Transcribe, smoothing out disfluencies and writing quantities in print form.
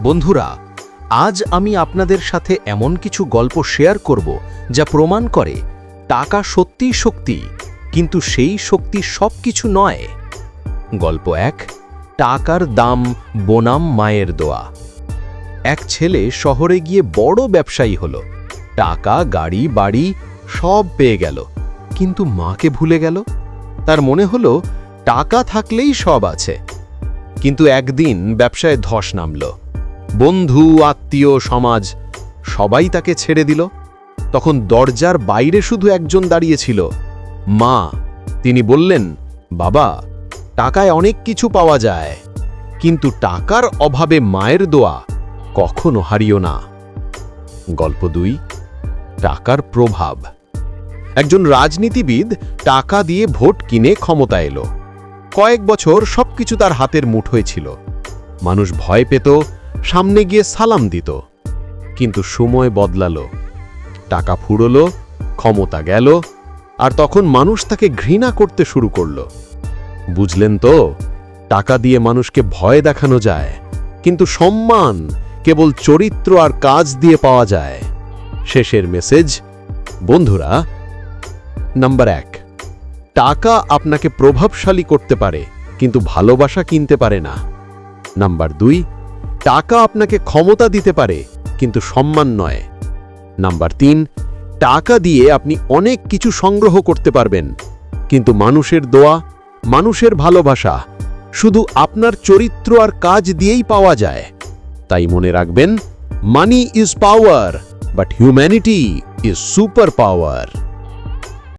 বন্ধুরা, আজ আমি আপনাদের সাথে এমন কিছু গল্প শেয়ার করব যা প্রমাণ করে টাকা সত্যিই শক্তি, কিন্তু সেই শক্তি সবকিছু নয়। গল্প 1, টাকার দাম বনাম মায়ের দোয়া। এক ছেলে শহরে গিয়ে বড় ব্যবসায়ী হলো। টাকা, গাড়ি, বাড়ি সব পেয়ে গেল, কিন্তু মাকে ভুলে গেল। তার মনে হলো টাকা থাকলেই সব আছে। কিন্তু একদিন ব্যবসায় ধস নামল। বন্ধু, আত্মীয়, সমাজ সবাই তাকে ছেড়ে দিল। তখন দরজার বাইরে শুধু একজন দাঁড়িয়েছিল, মা। তিনি বললেন, বাবা, টাকায় অনেক কিছু পাওয়া যায়, কিন্তু টাকার অভাবে মায়ের দোয়া কখনো হারিও না। গল্প 2, টাকার প্রভাব। একজন রাজনীতিবিদ টাকা দিয়ে ভোট কিনে ক্ষমতা এলো। কয়েক বছর সবকিছু তার হাতের মুঠোয় ছিল। মানুষ ভয় পেত, সামনে গিয়ে সালাম দিত। কিন্তু সময় বদলালো, টাকা ফুরলো, ক্ষমতা গেল, আর তখন মানুষ তাকে ঘৃণা করতে শুরু করলো। বুঝলেন তো, টাকা দিয়ে মানুষকে ভয় দেখানো যায়, কিন্তু সম্মান কেবল চরিত্র আর কাজ দিয়ে পাওয়া যায়। শেষের মেসেজ, বন্ধুরা। নাম্বার 1, টাকা আপনাকে প্রভাবশালী করতে পারে, কিন্তু ভালোবাসা কিনতে পারে না। নাম্বার 2, টাকা আপনাকে ক্ষমতা দিতে পারে, কিন্তু সম্মান নয়। নাম্বার 3, টাকা দিয়ে আপনি অনেক কিছু সংগ্রহ করতে পারবেন, কিন্তু মানুষের দোয়া, মানুষের ভালোবাসা শুধু আপনার চরিত্র আর কাজ দিয়েই পাওয়া যায়। তাই মনে রাখবেন, money is power, but humanity is super power.